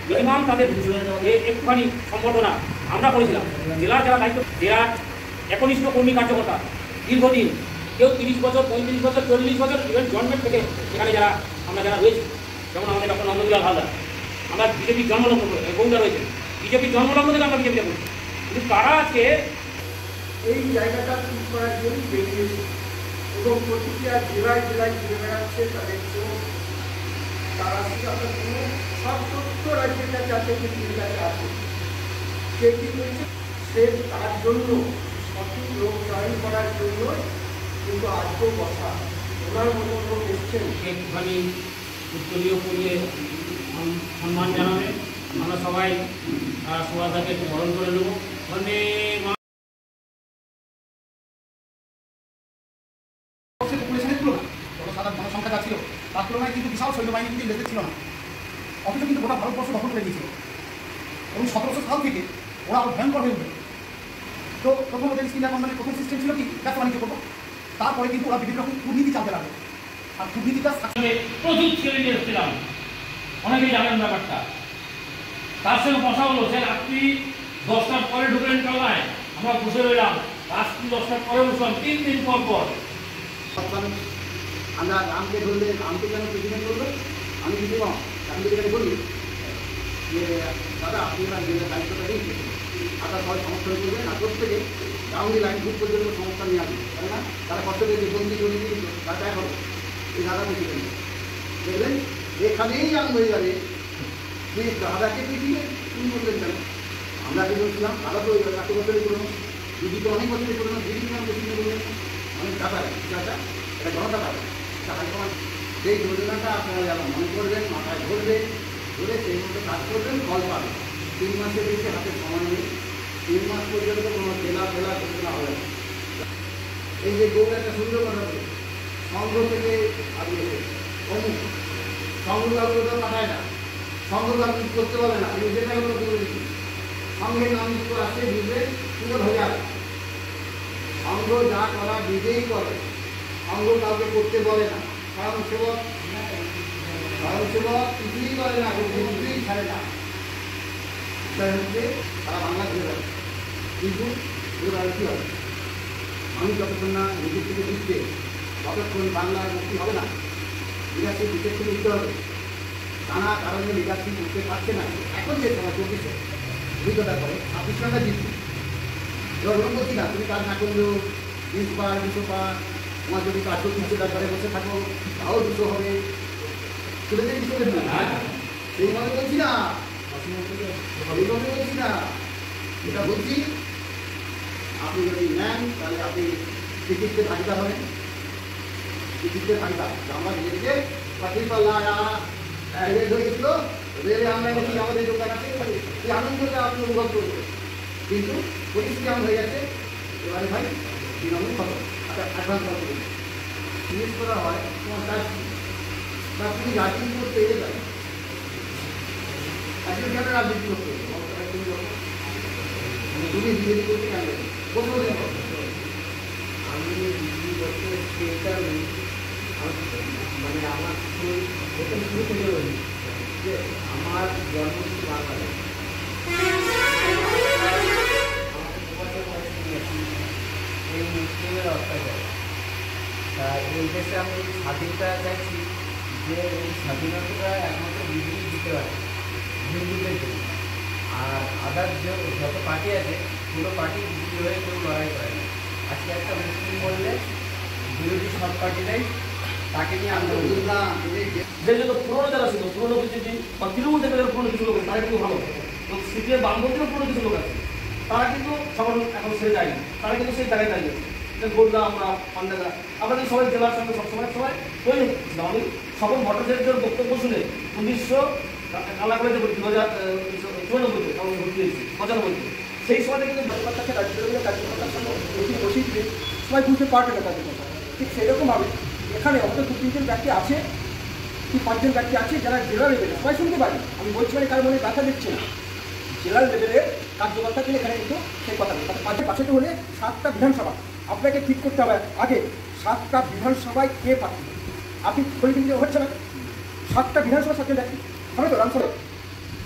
Minimum তাদের একটুখানি সম্বর্ধনা আমরা করেছিলাম। জেলার যারা দায়িত্ব, জেলার একনিষ্ঠ কর্মী কার্যকর্তা দীর্ঘদিন, কেউ 30 বছর, 35 বছর, 40 বছর, ইভেন জন্মের থেকে এখানে আমরা যারা রয়েছি, যেমন আমাদের ডক্টর নন্দলাল হালদার, আমরা বিজেপির জন্মলগ্ন গৌরা রয়েছেন, বিজেপির জন্মলগ্ন থেকে আমরা বিজেপিতে করছি, কিন্তু তারা আজকে এই জায়গাটা ঠিক করার জন্য বেরিয়েছে এবং প্রতিক্রিয়া জেলায় জেলায় ঘুরে বেড়াচ্ছে তাদের চোখ। তারা আপনার কোনো সব তথ্য রাজ্যের কাছে আছে, কিন্তু কাছে আছে। সে কী করেছে, সে তার জন্য সঠিক লোক চয়ন করার জন্য কিন্তু আজকেও বসা ওনার মতো লোক এসছেন। একটুখানি উত্তরীয় করিয়ে সম্মান জানাবে। আমরা সবাই সুভাষদাকে একটু বরণ করে নেব। মানে জনসংখ্যা ছিল তার তুলনায় কিন্তু বিশাল সৈন্যবাহিনী কিন্তু ইংরেজদের ছিল না, অথচ কিন্তু গোটা ভারতবর্ষ দখল করে দিয়েছিল এবং 1700 সাল থেকে ওরা আরও ভয়ঙ্কর হয়ে উঠবে। তো প্রথম ওদের ইস্ট ইন্ডিয়া কোম্পানির প্রথম সিস্টেম ছিল কি ব্যবসা বাণিজ্য করবো, তারপরে কিন্তু ওরা বিভিন্ন রকম কূটনীতি চালতে লাগলো। আর কূটনীতিটা প্রচুর ছেলে নিয়ে এসেছিলাম, অনেকেই জানেন ব্যাপারটা। তার সঙ্গে বসা হলো, সে রাত্রি 10টার পরে ঢুকলেন কালনায়, আমরা বসে রইলাম। রাত্রি 10টার পরে বসলাম, 3 দিন পর পর। আমরা রামকে ধরলে রামকে কেন প্রেসিডেন্ট করবে? আমি কিছু আমি যদি এখানে বলি যে দাদা আপনি না যে দায়িত্বটা নিয়েছেন, আপনার সবাই সমস্যা হয়ে করবেন, আর প্রত্যেকে রাউন্ডি লাইন খুব পর্যন্ত সমস্যা নিয়ে আসবে, তাই না? তারা কষ্ট করে যে বন্দি করে দিয়ে তারা এখন এই দাদা প্রেসিডেন্ট দেখবেন এখানেই আনন্দ হয়ে যাবে যে দাদাকে প্রেসিডেন্ট তুমি বললেন কেন? আমরা কি বলছিলাম দাদা তো এত বছরের পুরনো, দিদি তো অনেক বছরের পুরনো, দিদি কেন প্রেসিডেন্ট বললেন? অনেক দাদা দাদা এটা জনতা দাদা সেই যোজনাটা আপনারা মনে করবেন, মাথায় ধরবেন, ধরে সেই মতো কাজ করবেন, ফল পাবেন। 3 মাসের বেশি হাতে সময় নেই, 3 মাস পর্যন্ত কোনো খেলা ঘোষণা হবে না। এই যে গৌর একটা সুন্দর কথা বলে সংঘ থেকে আগিয়ে অমুক সংঘগুলো তো পাঠায় না, সংঘগুলো আপনি করতে পারবে না, আমি যেটা হলো বলে দিচ্ছি। সংঘের নাম যুক্ত আসছে বুঝবেন সুন্দর হয়ে যাবে। সংঘ যা করা নিজেই করে, সংঘ কাউকে করতে বলে না। কারণ সেবক কিছুই করে না, কিছুই ছাড়ে না। সেটা হচ্ছে সারা বাংলা ঘুরে যাবে, কিন্তু ঘুরে বেড়ালে কী হবে? আমি যতক্ষণ না নিজের থেকে বুঝবে ততক্ষণ বাংলার মুক্তি হবে না। লিডারশিপ দিকের থেকে দিতে হবে। নানা কারণে লিডারশিপ করতে পারছে না। এখন যে সময় 24 অভিজ্ঞতা করে 26 টাকা জিতবে। এবার ওরকম বলছি না তুমি কাজ না করলেও 20 পা 200 পা, তোমার যদি কাজ করতে ঘরে বসে থাকো তাও 200 হবে, সেটা যে 200 দেবে না, সেইভাবে বলছি না, সেইভাবে বলছি না। এটা বলছি আপনি যদি নেন তাহলে আপনি টিকিটকে ভাগিদার হবেন, টিকিটকে ভাগিদার। আমরা নিজেকে পাল্লা রেল হয়ে গেছিল, রেলে আমরা এনেছি আমাদের দোকান আছে, এই আনন্দটা আপনি অনুভব করবেন। কিন্তু পরিস্থিতি এমন হয়ে গেছে এবারে ভাই তৃণমূল কত অ্যাডভান্স করা করবে জিজ্ঞেস করা হয় তোমার কাজ বা তুমি রাজনীতি করতে এলে যাবে, একজন কেন রাজনীতি করতে তুমি বিজেপি করতে কেন বলতে আমি বিজেপি করতে সেটা মানে আমার প্রথম শুরু থেকে যে আমার জন্মদিন বাংলাদেশ এই মুসলিমের অত্যাচার, তা এই দেশে আমি স্বাধীনতা চাইছি যে এই স্বাধীনতাটা একমাত্র বিজেপি দিতে পারে হিন্দুদের জন্য। আর আদার যত পার্টি আছে কোনো পার্টি বিজেপি হয়ে কেউ লড়াই করে না। আজকে একটা মুসলিম বললে বিরোধী সব পার্টিরাই তাকে নিয়ে আন্দোলন না। যে যত পুরোনো যারা ছিল, পুরোনো বিজেপি বা তৃণমূল থেকে পুরোনো কিছু লোক আছে তারা কিন্তু ভালো, সিপিএম বামপন্থীরও পুরোনো কিছু লোক আছে, তারা কিন্তু সকল এখন ছেড়ে যায়নি, তারা কিন্তু সেই জায়গায় দাঁড়িয়ে যে গোল্ডা আমরা পান্ডারা আমরা কিন্তু সবাই জেলার সঙ্গে সবসময় সবাই তৈরি হচ্ছিলাম। আমি সকল ভট্টাচার্যের বক্তব্য শুনে 1900 কালাকালিতে 2094 আমি ভর্তি হয়েছি 95 সেই সময় কিন্তু কাছে রাজ্যের কার্যকর্তার সঙ্গে বসিয়ে সবাই বুঝতে পারবে না তাদের কথা। ঠিক সেরকমভাবে এখানে অন্তত 2-3 ব্যক্তি আছে কি 5 ব্যক্তি আছে যারা জেলা লেভেলে সবাই শুনতে পারে। আমি বলছি মানে কার মনে ব্যথা দিচ্ছে না, জেলা লেভেলের কার্যকর্তা কিন্তু এখানে কিন্তু সেই কথা নেই। তাদের পাশে হলে 7টা বিধানসভা আপনাকে ঠিক করতে হবে আগে 7টা বিধানসভায় কে পাচ্ছে। আপনি বলে কিন্তু হচ্ছে না 7টা বিধানসভা 7জন ব্যক্তি হবে তো রামসভা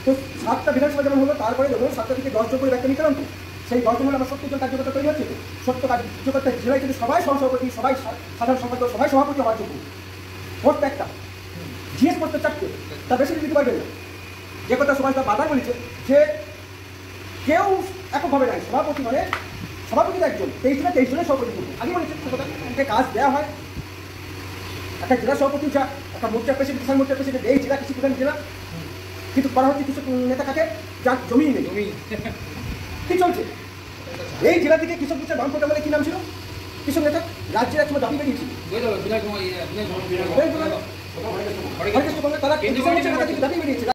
তো 7টা বিধানসভা যেমন হলো, তারপরে যখন 7টা থেকে 10 জন করে ব্যাখ্যা নিতে তো সেই 10 জন হলে আমার 70 জন কার্যকর্তা তৈরি হচ্ছে তো 70 কার্যকর্তা জেলায় যদি সবাই সহসভাপতি, সবাই সাধারণ সম্পাদক, সবাই সভাপতি হওয়ার যোগ্য, পোস্ট একটা, জিএস পোস্টে 4টে, তার বেশি দিতে পারবেন না। যে কথা সমাজ বাধা বলেছে যে কেউ এককভাবে নাই, সভাপতি মানে সভাপতির একজন, 23 জনের সভাপতি করবো। আগে বলেছে কথা, একটা কাজ দেওয়া হয়, একটা জেলা সভাপতি যা, একটা মোর্চার প্রেসিডেন্ট, কিষাণ মোর্চার প্রেসিডেন্ট, এই জেলা কৃষি প্রধান জেলা, কিন্তু করা হচ্ছে কিছু নেতা কাকে যার জমি নেই, জমি কি চলছে। এই জেলা থেকে কৃষক মোর্চার বামপন্থা বলে কি নাম ছিল কৃষক নেতা, রাজ্যের একসময় দাবি বেরিয়েছিল তারা কৃষক মোর্চার নেতা থেকে দাবি বেরিয়েছে